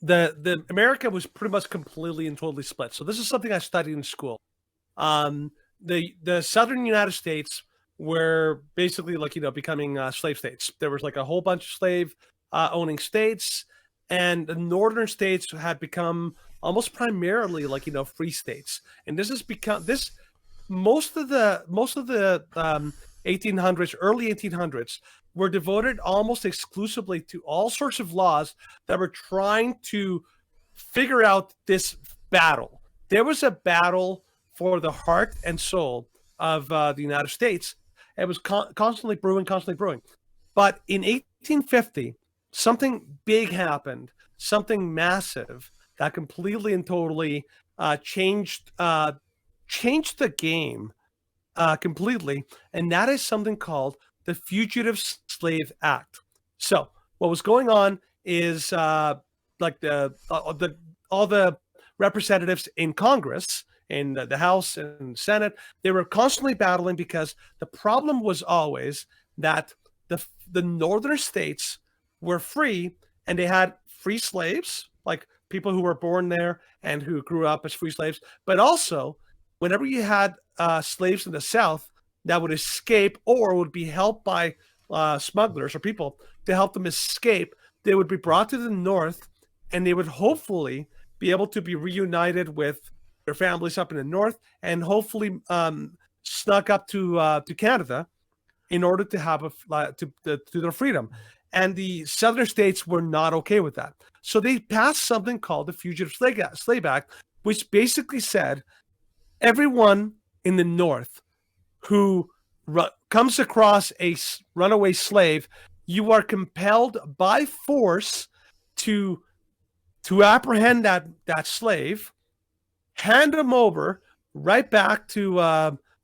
the America was pretty much completely and totally split. So this is something I studied in school. Um, the southern United States were basically like becoming slave states. There was like a whole bunch of slave owning states, and the northern states had become almost primarily like free states. And this has become this most of the 1800s, early 1800s, were devoted almost exclusively to all sorts of laws that were trying to figure out this battle. There was a battle for the heart and soul of the United States. It was constantly brewing, constantly brewing. But in 1850, something big happened, something massive that completely and totally changed the game completely, and that is something called the Fugitive Slave Act. So what was going on is like the all the representatives in Congress, in the House and Senate, they were constantly battling because the problem was always that the northern states were free and they had free slaves, like people who were born there and who grew up as free slaves, but also whenever you had slaves in the South that would escape or would be helped by smugglers or people to help them escape, they would be brought to the North, and they would hopefully be able to be reunited with their families up in the North, and hopefully snuck up to Canada in order to have to their freedom. And the southern states were not okay with that, so they passed something called the Fugitive Slave Act, which basically said everyone in the North who comes across a runaway slave, you are compelled by force to apprehend that slave, hand him over right back to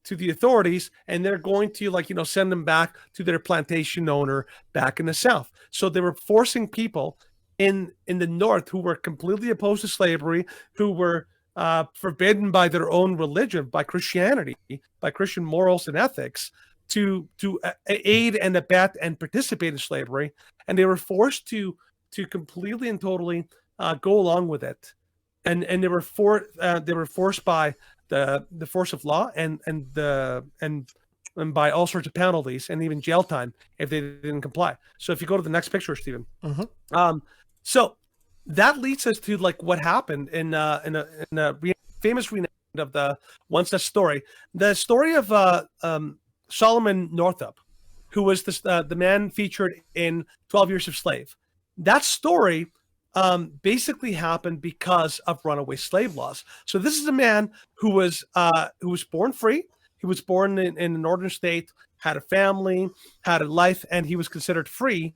the authorities, and they're going to send them back to their plantation owner back in the South. So they were forcing people in the North who were completely opposed to slavery, who were forbidden by their own religion, by Christianity, by Christian morals and ethics, to aid and abet and participate in slavery, and they were forced to completely and totally go along with it, and they were forced by the force of law and by all sorts of penalties and even jail time if they didn't comply. So if you go to the next picture, Stephen, so that leads us to like what happened in a famous reenactment of the One Such Story, the story of Solomon Northup, who was the man featured in 12 Years a Slave. That story basically happened because of runaway slave laws. So this is a man who was born free. He was born in a northern state, had a family, had a life, and he was considered free,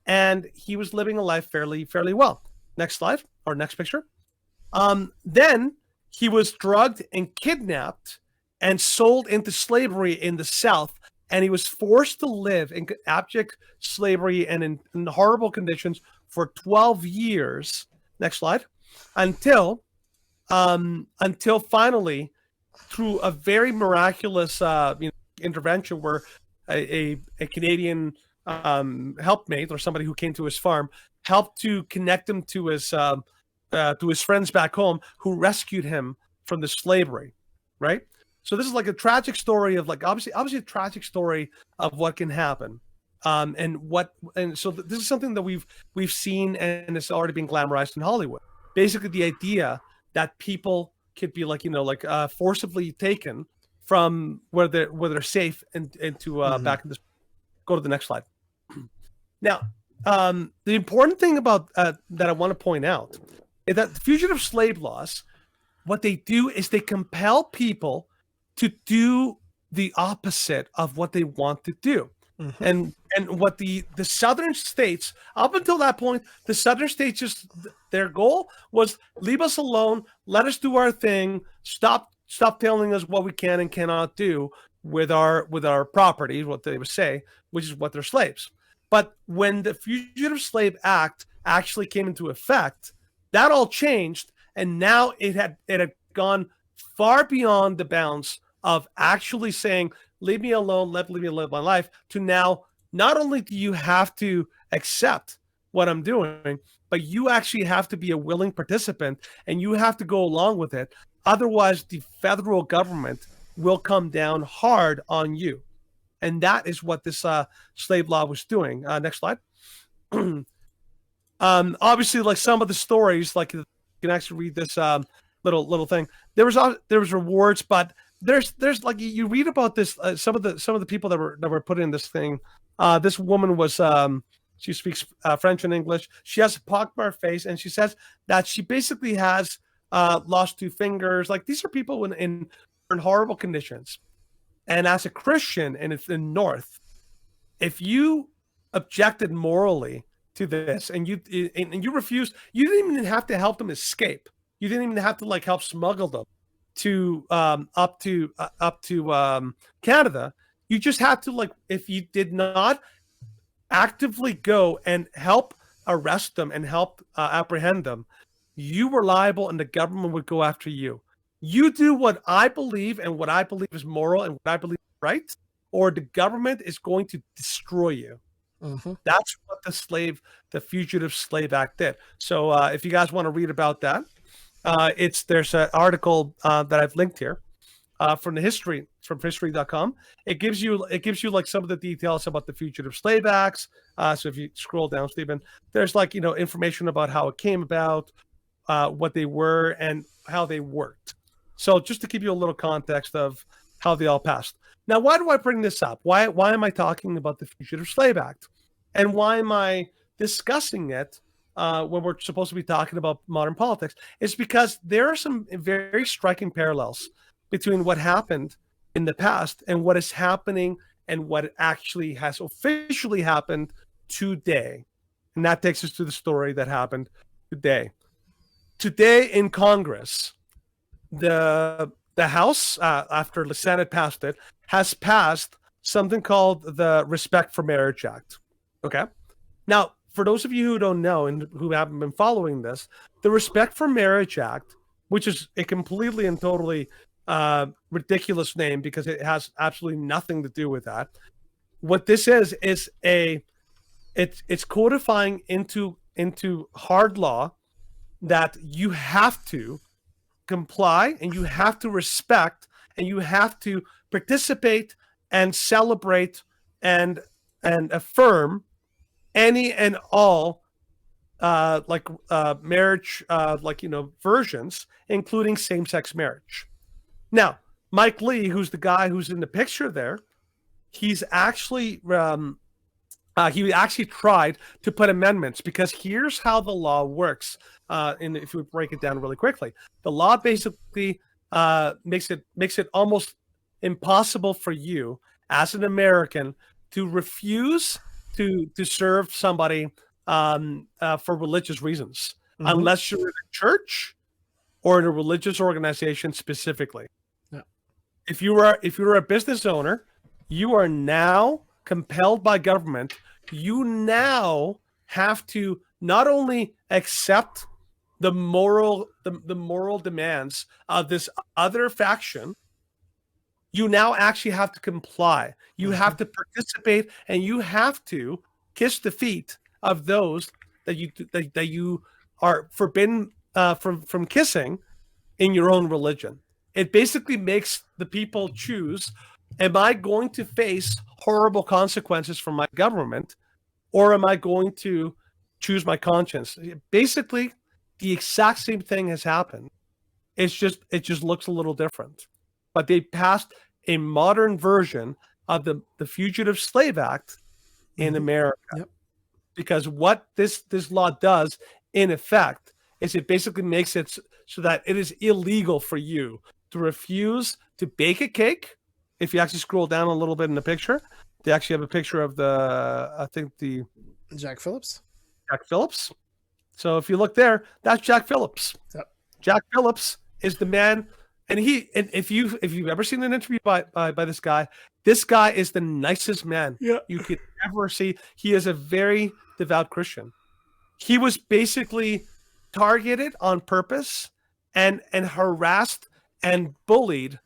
and he was living a life fairly well. Next slide, or next picture. Then he was drugged and kidnapped and sold into slavery in the South, and he was forced to live in abject slavery and in horrible conditions for 12 years. Next slide. Until finally, through a very miraculous intervention where a Canadian helpmate or somebody who came to his farm helped to connect him to his friends back home who rescued him from the slavery, right? So this is like a tragic story of like obviously a tragic story of what can happen. And so this is something that we've seen, and it's already been glamorized in Hollywood. Basically, the idea that people could be forcibly taken from where they're safe and into back in this. Go to the next slide. Now, the important thing about that I want to point out is that the fugitive slave laws, what they do is they compel people to do the opposite of what they want to do. And what the southern states, up until that point, the southern states, just their goal was leave us alone, let us do our thing, stop telling us what we can and cannot do with our property, what they would say, which is what they're slaves. But when the Fugitive Slave Act actually came into effect, that all changed, and now it had gone far beyond the bounds of actually saying, leave me alone, leave me live my life, to now not only do you have to accept what I'm doing, but you actually have to be a willing participant and you have to go along with it. Otherwise, the federal government will come down hard on you. And that is what this slave law was doing. Next slide. Obviously, like some of the stories, like you can actually read this little thing. There was rewards, but there's like you read about this. Some of the people that were put in this thing. This woman was she speaks French and English. She has a pockmarked face, and she says that she basically has lost 2 fingers. Like these are people in horrible conditions. And as a Christian, and it's in North, if you objected morally to this and you refused, you didn't even have to help them escape. You didn't even have to like help smuggle them to up to Canada. You just had to, like, if you did not actively go and help arrest them and help apprehend them, you were liable and the government would go after you. You do what I believe and what I believe is moral and what I believe is right, or the government is going to destroy you. Mm-hmm. That's what the Fugitive Slave Act did. So if you guys want to read about that, there's an article that I've linked here from history.com. It gives you like some of the details about the Fugitive Slave Acts. So if you scroll down, Stephen, there's like, information about how it came about, what they were, and how they worked. So just to give you a little context of how they all passed. Now, why do I bring this up? Why am I talking about the Fugitive Slave Act? And why am I discussing it when we're supposed to be talking about modern politics? It's because there are some very striking parallels between what happened in the past and what is happening and what actually has officially happened today. And that takes us to the story that happened today. Today in Congress, the House, after the Senate passed it, has passed something called the Respect for Marriage Act. Okay. Now, for those of you who don't know and who haven't been following this, the Respect for Marriage Act, which is a completely and totally ridiculous name because it has absolutely nothing to do with that. What this is it's codifying into hard law that you have to comply and you have to respect and you have to participate and celebrate and affirm any and all marriage versions, including same-sex marriage. Now, Mike Lee, who's the guy who's in the picture there, he's actually he actually tried to put amendments, because here's how the law works. And if we break it down really quickly, the law basically makes it almost impossible for you as an American to refuse to serve somebody for religious reasons, unless you're in a church or in a religious organization specifically. Yeah. If you are a business owner, you are now compelled by government. You now have to not only accept the moral demands of this other faction, you now actually have to comply. You have to participate, and you have to kiss the feet of those that you are forbidden from kissing in your own religion. It basically makes the people choose: am I going to face horrible consequences from my government, or am I going to choose my conscience? Basically, the exact same thing has happened. It just looks a little different. But they passed a modern version of the Fugitive Slave Act in America. Yep. Because what this law does, in effect, is it basically makes it so that it is illegal for you to refuse to bake a cake. If you actually scroll down a little bit in the picture, they actually have a picture of the Jack Phillips. Jack Phillips. So if you look there, that's Jack Phillips. Yep. Jack Phillips is the man, and if you've ever seen an interview by this guy is the nicest man you could ever see. He is a very devout Christian. He was basically targeted on purpose and harassed and bullied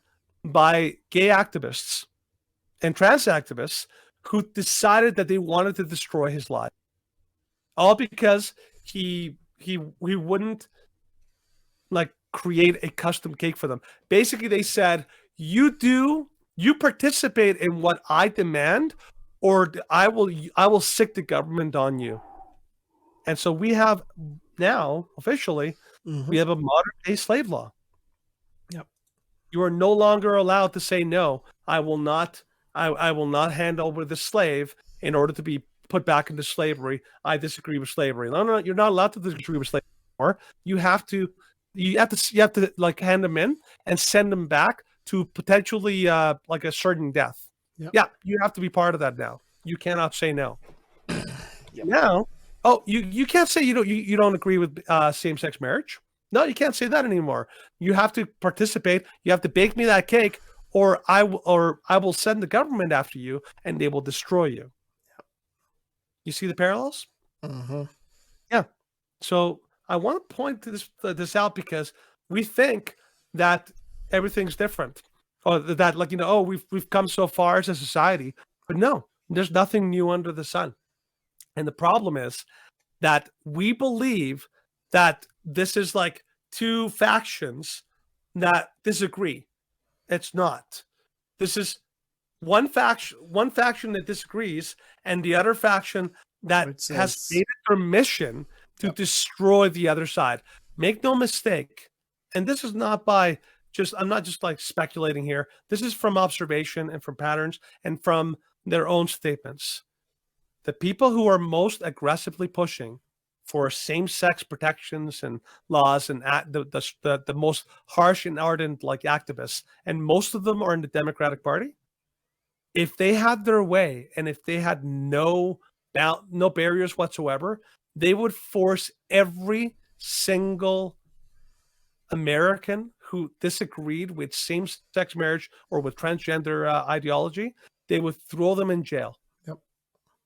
by gay activists and trans activists who decided that they wanted to destroy his life. all because he wouldn't like create a custom cake for them. Basically, they said, you participate in what I demand, or I will sick the government on you. And so we have now officially we have a modern day slave law. Yep. You are no longer allowed to say no. I will not. I will not hand over the slave in order to be put back into slavery. I disagree with slavery. No, you're not allowed to disagree with slavery anymore. You have to like hand them in and send them back to potentially like a certain death. Yep. Yeah, you have to be part of that now. You cannot say no. Yep. Now, you can't say you don't agree with same-sex marriage. No, you can't say that anymore. You have to participate. You have to bake me that cake, or I will send the government after you, and they will destroy you. Yep. You see the parallels? Yeah. So I want to point to this out because we think that everything's different, or that we've come so far as a society, but no, there's nothing new under the sun. And the problem is that we believe that this is like two factions that disagree. It's not. This is one faction that disagrees, and the other faction that has made it their mission to destroy the other side. Make no mistake, and this is not by I'm not just like speculating here. This is from observation and from patterns and from their own statements. The people who are most aggressively pushing for same-sex protections and laws and the most harsh and ardent like activists, and most of them are in the Democratic Party. If they had their way and if they had no barriers whatsoever, they would force every single American who disagreed with same-sex marriage or with transgender ideology, they would throw them in jail.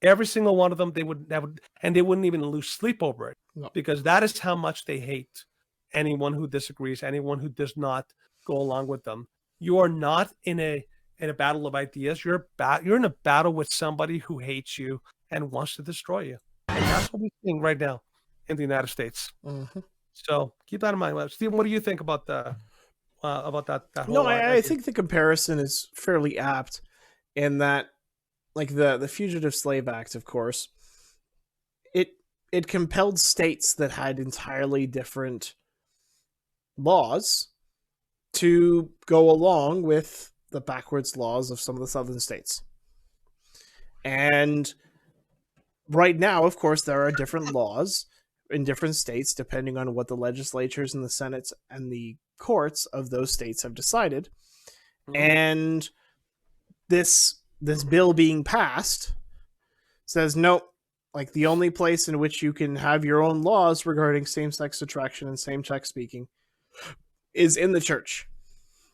Every single one of them, they wouldn't even lose sleep over it, because that is how much they hate anyone who disagrees, anyone who does not go along with them. You are not in a battle of ideas. You're in a battle with somebody who hates you and wants to destroy you, and that's what we're seeing right now in the United States. So keep that in mind, Stephen. What do you think about that? No, I think the comparison is fairly apt in that. Like the Fugitive Slave Act, of course, it compelled states that had entirely different laws to go along with the backwards laws of some of the southern states. And right now, of course, there are different laws in different states depending on what the legislatures and the senates and the courts of those states have decided. And this bill being passed says no, like the only place in which you can have your own laws regarding same-sex attraction and same-sex speaking is in the church.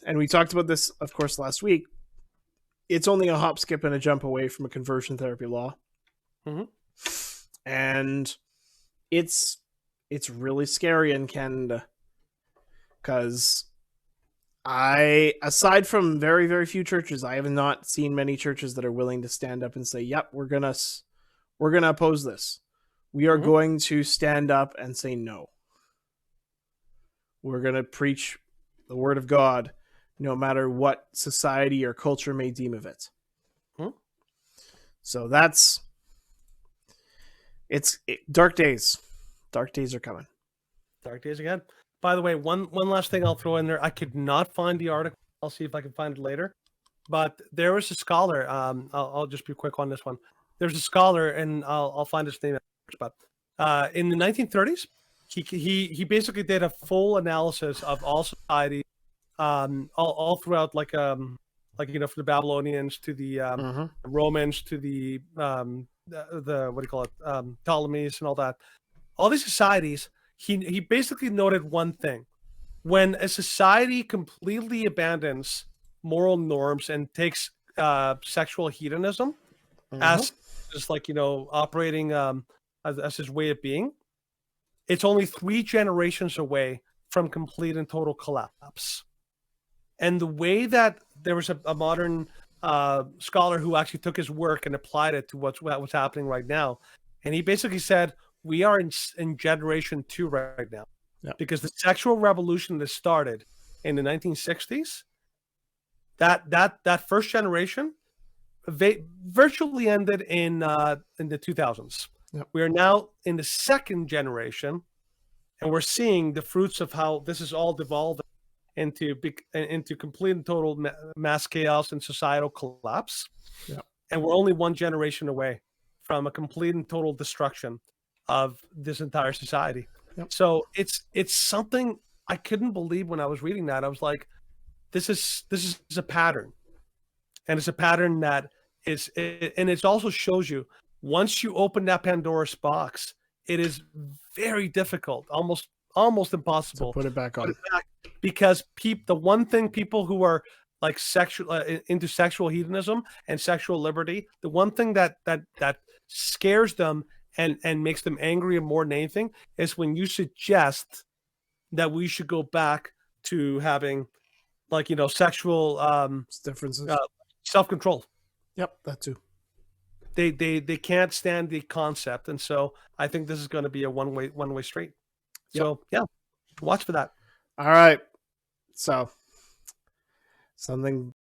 And we talked about this, of course, last week. It's only a hop, skip, and a jump away from a conversion therapy law. And it's really scary in Canada, because aside from very, very few churches, I have not seen many churches that are willing to stand up and say, yep, we're gonna oppose this. We are going to stand up and say no. We're gonna preach the word of God, no matter what society or culture may deem of it. So dark days. Dark days are coming. Dark days again. By the way, one last thing I'll throw in there. I could not find the article. I'll see if I can find it later. But there was a scholar. I'll just be quick on this one. There's a scholar, and I'll find his name. But in the 1930s, he basically did a full analysis of all society, all throughout, like from the Babylonians to the Romans to the what do you call it, Ptolemies and all that. All these societies. He basically noted one thing: when a society completely abandons moral norms and takes sexual hedonism as like operating as his way of being, it's only 3 generations away from complete and total collapse. And the way that there was a modern scholar who actually took his work and applied it to what's happening right now, and he basically said, we are in generation 2 right now. Yeah. Because the sexual revolution that started in the 1960s, that first generation virtually ended in the 2000s. Yep. We are now in the second generation, and we're seeing the fruits of how this is all devolved into complete and total mass chaos and societal collapse. Yep. And we're only one generation away from a complete and total destruction of this entire society. Yep. So it's something I couldn't believe when I was reading that. I was like, this is a pattern, and it's a pattern that and it also shows you, once you open that Pandora's box, it is very difficult, almost impossible to put it back on. Because the one thing people who are like into sexual hedonism and sexual liberty, the one thing that scares them and makes them angry more than anything is when you suggest that we should go back to having, like, sexual differences, self-control. Yep, that too. They can't stand the concept, and so I think this is going to be a one-way street. Yep. So yeah, watch for that. All right, so something